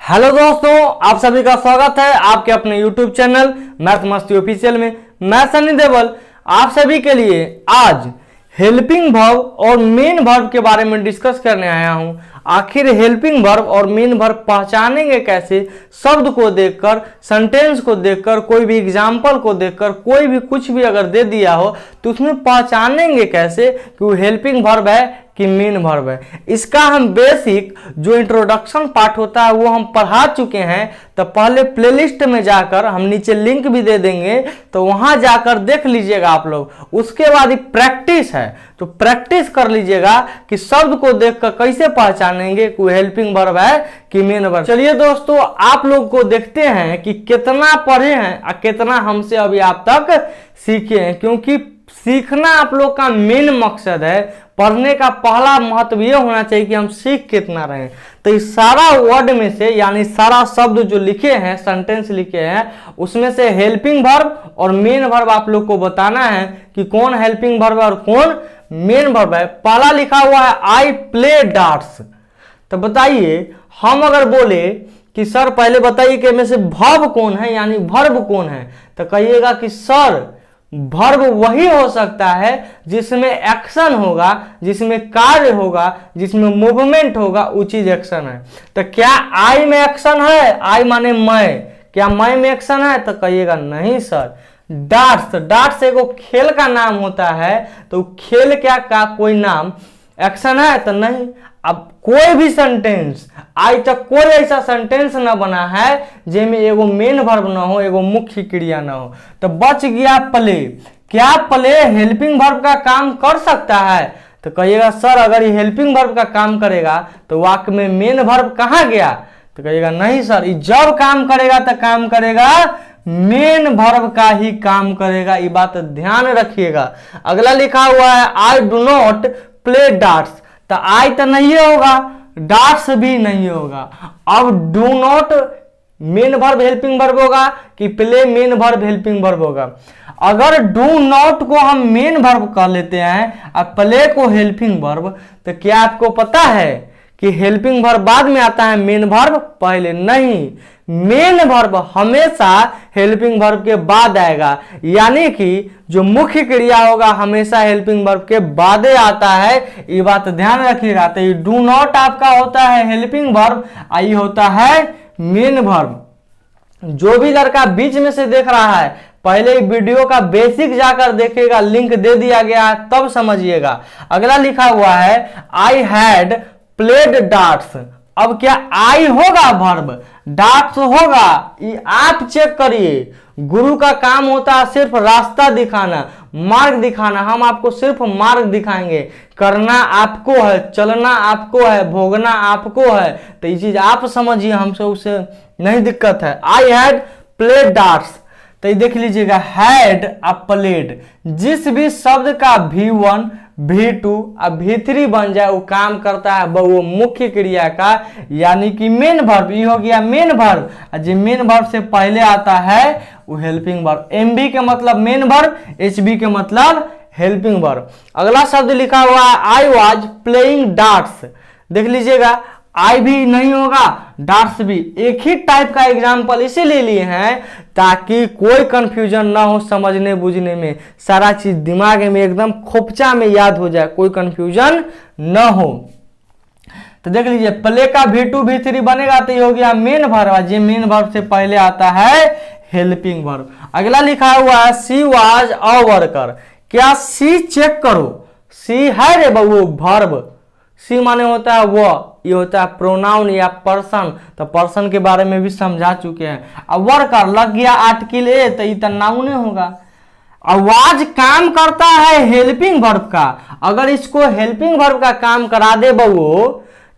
Hello दोस्तों, आप सभी का स्वागत है आपके अपने YouTube चैनल मैथ मस्ती ऑफिशियल में। मैं सनी देवल आप सभी के लिए आज हेल्पिंग वर्ब और मेन वर्ब के बारे में डिस्कस करने आया हूं। आखिर हेल्पिंग वर्ब और मेन वर्ब पहचानेंगे कैसे? शब्द को देखकर, सेंटेंस को देखकर, कोई भी एग्जाम्पल को देखकर, कोई भी कुछ भी अगर दे दिया हो तो उसमें पहचानेंगे कैसे कि वो हेल्पिंग वर्ब है कि मेन वर्ब है। इसका हम बेसिक जो इंट्रोडक्शन पार्ट होता है वो हम पढ़ा चुके हैं। तो पहले प्लेलिस्ट में जाकर, हम नीचे लिंक भी दे देंगे, तो वहां जाकर देख लीजिएगा आप लोग। उसके बाद प्रैक्टिस है, तो प्रैक्टिस कर लीजिएगा कि शब्द को देखकर कैसे पहचानेंगे कोई हेल्पिंग वर्ब है कि मेन वर्ब। चलिए दोस्तों, आप लोग को देखते हैं कि कितना पढ़े हैं और कितना हमसे अभी आप तक सीखे हैं, क्योंकि सीखना आप लोग का मेन मकसद है। पढ़ने का पहला महत्व यह होना चाहिए कि हम सीख कितना रहे। तो इस सारा वर्ड में से, यानी सारा शब्द जो लिखे हैं, सेंटेंस लिखे हैं, उसमें से हेल्पिंग वर्ब और मेन वर्ब आप लोग को बताना है कि कौन हेल्पिंग वर्ब है और कौन मेन वर्ब है। पहला लिखा हुआ है आई प्ले डार्ट्स। तो बताइए, हम अगर बोले कि सर पहले बताइए कि इनमें से वर्ब कौन है, यानी वर्ब कौन है, तो कहिएगा कि सर वर्ब वही हो सकता है जिसमें एक्शन होगा, जिसमें कार्य होगा, जिसमें मूवमेंट होगा, वो चीज एक्शन है। तो क्या आई में एक्शन है? आई माने मैं। क्या मैं में एक्शन है? तो कहिएगा नहीं सर। डार्ट्स, डार्ट्स एगो खेल का नाम होता है, तो खेल क्या का कोई नाम एक्शन है? तो नहीं। अब कोई भी सेंटेंस, आज तक कोई ऐसा सेंटेंस ना बना है जिसमें एगो मेन वर्ब ना हो, एगो मुख्य क्रिया ना हो। तो बच गया प्ले। क्या प्ले हेल्पिंग वर्ब का काम कर सकता है? तो कहिएगा सर अगर ये हेल्पिंग वर्ब का काम करेगा तो वाक्य में मेन वर्ब कहाँ गया? तो कहिएगा नहीं सर, ये जब काम करेगा तो काम करेगा मेन वर्ब का ही काम करेगा। ये बात ध्यान रखिएगा। अगला लिखा हुआ है I do not play darts. तो आई तो नहीं होगा, डार्ट्स भी नहीं होगा। अब do not main verb helping verb होगा कि play main verb helping verb होगा? अगर डू नॉट को हम मेन वर्ब कह लेते हैं और प्ले को हेल्पिंग वर्ब, तो क्या आपको पता है कि हेल्पिंग वर्ब बाद में आता है, मेन वर्ब पहले? नहीं, मेन वर्ब हमेशा हेल्पिंग वर्ब के बाद आएगा, यानी कि जो मुख्य क्रिया होगा हमेशा हेल्पिंग वर्ब के बाद आता है। ये बात ध्यान रखिएगा। तो ये डू नॉट आपका होता है हेल्पिंग वर्ब, आई होता है मेन वर्ब। जो भी लड़का बीच में से देख रहा है, पहले वीडियो का बेसिक जाकर देखेगा, लिंक दे दिया गया है, तब समझिएगा। अगला लिखा हुआ है आई हैड प्लेड डार्ट्स। अब क्या आई होगा वर्ब, डार्ट्स होगा? ये आप चेक करिए। गुरु का काम होता है सिर्फ रास्ता दिखाना, मार्ग दिखाना। हम आपको सिर्फ मार्ग दिखाएंगे। करना आपको है, चलना आपको है, भोगना आपको है। तो ये चीज आप समझिए, हमसे उसे नहीं दिक्कत है। I had played darts. तो ये देख लीजिएगा, हैड आ प्लेड, जिस भी शब्द का V1 V2 और V3 बन जाए वो काम करता है वो मुख्य क्रिया का, यानी कि मेन वर्ब। ये हो गया मेन वर्ब, और जो मेन वर्ब से पहले आता है वो हेल्पिंग वर्ब। MB के मतलब मेन वर्ब, HB के मतलब हेल्पिंग वर्ब। अगला शब्द लिखा हुआ है आई वाज प्लेइंग डार्ट्स। देख लीजिएगा, आई भी नहीं होगा, डार्ट्स भी। एक ही टाइप का एग्जाम्पल इसीलिए लिए हैं ताकि कोई कंफ्यूजन ना हो समझने बुझने में, सारा चीज दिमाग में एकदम खोपचा में याद हो जाए, कोई कंफ्यूजन न हो। तो देख लीजिए, प्ले का V2 V3 बनेगा तो ये हो गया मेन वर्ब, जो मेन वर्ब से पहले आता है हेल्पिंग वर्ब। अगला लिखा हुआ है सी वाज अ वर्कर। क्या सी चेक करो, सी है रे बबू वर्ब। सी माने होता है वो, ये होता है प्रोनाउन या पर्सन। तो पर्सन के बारे में भी समझा चुके हैं। अब वर्कर लग गया आर्टिकल ए, तो ये नाउन होगा। आवाज काम करता है हेल्पिंग वर्ब का। अगर इसको हेल्पिंग वर्ब का काम करा दे बबू,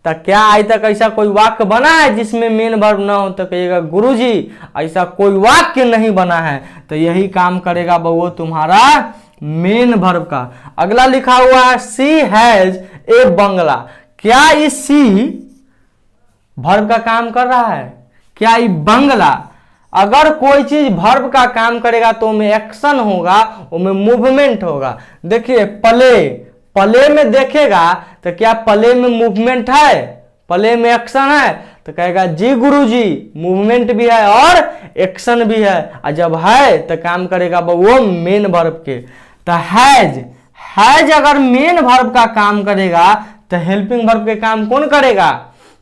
तो क्या आज तक ऐसा कोई वाक्य बना है जिसमें मेन वर्ब ना हो? तो कहिएगा गुरुजी ऐसा कोई वाक्य नहीं बना है। तो यही काम करेगा बबू तुम्हारा मेन वर्ब का। अगला लिखा हुआ है सी हैज ए बंगला। क्या इस सी वर्ब का काम कर रहा है? क्या ये बंगला? अगर कोई चीज वर्ब का काम करेगा तो उसमें एक्शन होगा, उसमें मूवमेंट होगा। देखिए प्ले, प्ले में देखेगा तो क्या प्ले में मूवमेंट है? प्ले में एक्शन है? तो कहेगा जी गुरुजी, मूवमेंट भी है और एक्शन भी है। और जब है तो काम करेगा वो मेन वर्ब के। तो हैज अगर मेन वर्ब का काम करेगा तो हेल्पिंग वर्ब के काम कौन करेगा?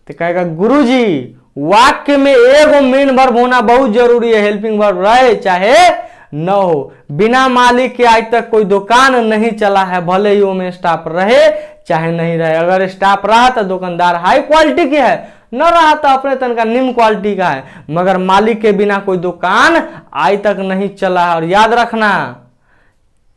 तो कहेगा गुरुजी, वाक्य में एगो मेन वर्ब होना बहुत जरूरी है, हेल्पिंग वर्ब रहे चाहे न हो। बिना मालिक के आज तक कोई दुकान नहीं चला है, भले ही वो में स्टाफ रहे चाहे नहीं रहे। अगर स्टाफ रहा तो दुकानदार हाई क्वालिटी के है, न रहा तो अपने तन का निम्न क्वालिटी का है। मगर मालिक के बिना कोई दुकान आज तक नहीं चला है। और याद रखना,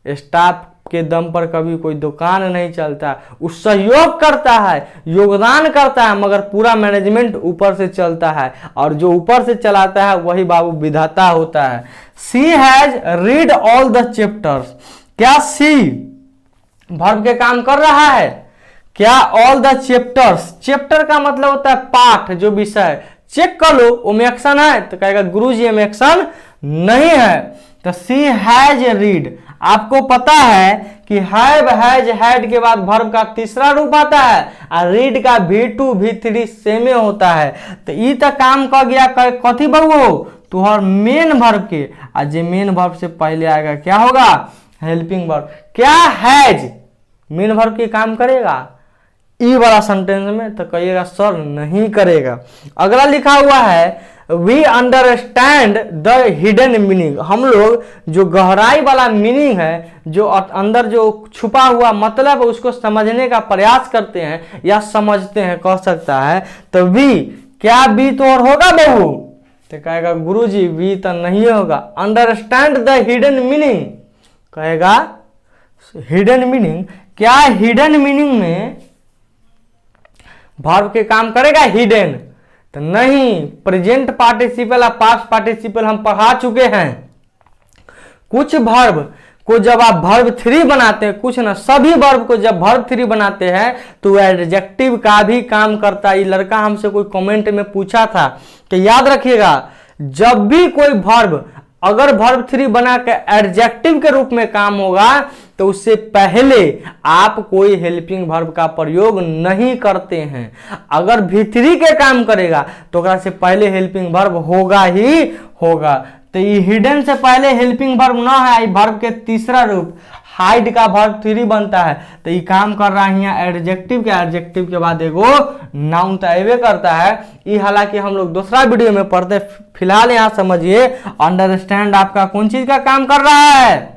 स्टाफ के दम पर कभी कोई दुकान नहीं चलता। उस सहयोग करता है, योगदान करता है, मगर पूरा मैनेजमेंट ऊपर से चलता है। और जो ऊपर से चलाता है वही बाबू विधाता होता है। She has read all the chapters. क्या सी वर्ब के काम कर रहा है? क्या ऑल द चैप्टर्स? चैप्टर का मतलब होता है पाठ, जो विषय। चेक कर लो उसमें एक्शन है? तो कहेगा गुरुजी में एक्शन नहीं है। तो सी हैज रीड। आपको पता है कि हैव, हैज, हैड के बाद वर्ब का तीसरा रूप आता है और रीड का V2 V3 सेमे होता है। तो ई तक काम कर गया कथी बबू? तुहर मेन वर्ब के। और जे मेन वर्ब से पहले आएगा क्या होगा? Helping verb. क्या हैज मेन वर्ब के काम करेगा ई वाला सेंटेंस में? तो कहिएगा सर नहीं करेगा। अगला लिखा हुआ है we understand the hidden meaning. हम लोग जो गहराई वाला मीनिंग है, जो अंदर जो छुपा हुआ मतलब है, उसको समझने का प्रयास करते हैं या समझते हैं, कह सकता है। तो वी, क्या वी तो और होगा बहू? तो कहेगा गुरुजी वी तो नहीं होगा। अंडरस्टैंड द हिडन मीनिंग, कहेगा हिडन मीनिंग। क्या हिडन मीनिंग में वर्ब के काम करेगा हिडन? तो नहीं। प्रेजेंट पार्टिसिपल और पास्ट पार्टिसिपल हम पढ़ा चुके हैं। कुछ वर्ब को जब आप वर्ब 3 बनाते हैं, कुछ ना सभी वर्ब को जब वर्ब 3 बनाते हैं तो एडजेक्टिव का भी काम करता है। ये लड़का हमसे कोई कमेंट में पूछा था। तो याद रखिएगा, जब भी कोई वर्ब अगर वर्ब 3 बना के एडजेक्टिव के रूप में काम होगा तो उससे पहले आप कोई हेल्पिंग वर्ब का प्रयोग नहीं करते हैं। अगर V3 के काम करेगा तो ओकरा से पहले हेल्पिंग वर्ब होगा ही होगा। तो ये हिडन से पहले हेल्पिंग वर्ब ना है, वर्ब के तीसरा रूप हाइड का वर्ब 3 बनता है। तो ये काम कर रहा है यहाँ एडजेक्टिव के। एडजेक्टिव के बाद एगो नाउन तो अबे करता है। ये हालांकि हम लोग दूसरा वीडियो में पढ़ते, फिलहाल यहाँ समझिए अंडरस्टैंड आपका कौन चीज का काम कर रहा है?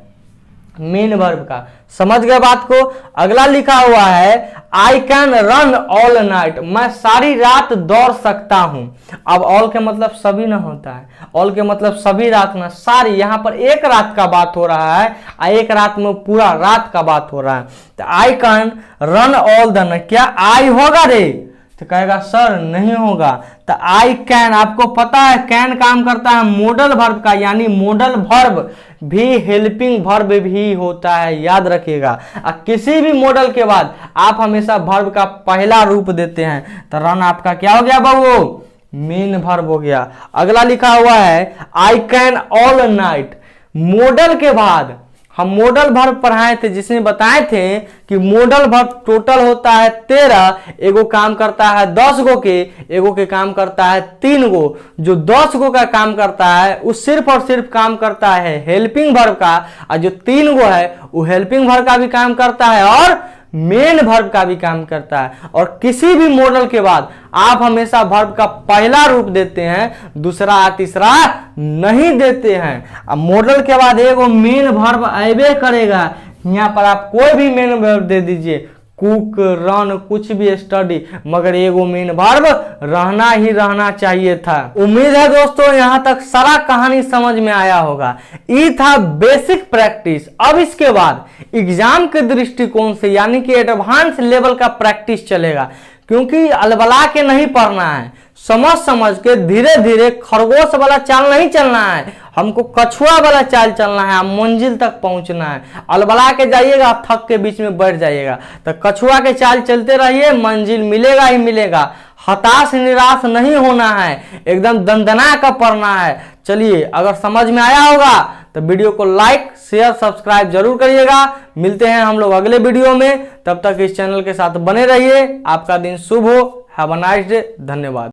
मेन वर्ब का। समझ गए बात को? अगला लिखा हुआ है I can run all night. मैं सारी रात दौड़ सकता हूं। अब ऑल के मतलब सभी ना होता है, ऑल के मतलब सभी रात ना, सारी। यहां पर एक रात का बात हो रहा है और एक रात में पूरा रात का बात हो रहा है। तो I can run all the night, क्या आई होगा रे? तो कहेगा सर नहीं होगा। तो आई कैन, आपको पता है कैन काम करता है मॉडल वर्ब का, यानी मॉडल वर्ब भी हेल्पिंग वर्ब भी होता है, याद रखिएगा। किसी भी मॉडल के बाद आप हमेशा वर्ब का पहला रूप देते हैं। तो रन आपका क्या हो गया बाबू? मेन वर्ब हो गया। अगला लिखा हुआ है I can all night. Model के बाद हम मॉडल वर्ब पढ़ाए थे, जिसमें बताए थे कि मॉडल वर्ब टोटल होता है 13। एगो काम करता है 10 गो के, एगो के काम करता है 3 गो। जो 10 गो का काम करता है वो सिर्फ और सिर्फ काम करता है हेल्पिंग वर्ब का, और जो 3 गो है वो हेल्पिंग वर्ब का भी काम करता है और मेन वर्ब का भी काम करता है। और किसी भी मॉडल के बाद आप हमेशा वर्ब का पहला रूप देते हैं, दूसरा तीसरा नहीं देते हैं। अब मॉडल के बाद एगो मेन वर्ब अबे करेगा। यहाँ पर आप कोई भी मेन वर्ब दे दीजिए, कुक, रन, कुछ भी, स्टडी, मगर एगो मेन वर्ब रहना ही रहना चाहिए था। उम्मीद है दोस्तों यहाँ तक सारा कहानी समझ में आया होगा। ये था बेसिक प्रैक्टिस। अब इसके बाद एग्जाम के दृष्टिकोण से यानी कि एडवांस लेवल का प्रैक्टिस चलेगा, क्योंकि अलबला के नहीं पढ़ना है, समझ समझ के धीरे धीरे खरगोश वाला चाल नहीं चलना है, हमको कछुआ वाला चाल चलना है, मंजिल तक पहुंचना है। अलबला के जाइएगा, थक के बीच में बैठ जाइएगा। तो कछुआ के चाल चलते रहिए, मंजिल मिलेगा ही मिलेगा। हताश निराश नहीं होना है, एकदम दंदना कर पढ़ना है। चलिए, अगर समझ में आया होगा तो वीडियो को लाइक, शेयर, सब्सक्राइब जरूर करिएगा। मिलते हैं हम लोग अगले वीडियो में, तब तक इस चैनल के साथ बने रहिए। आपका दिन शुभ हो। Have a nice day. धन्यवाद।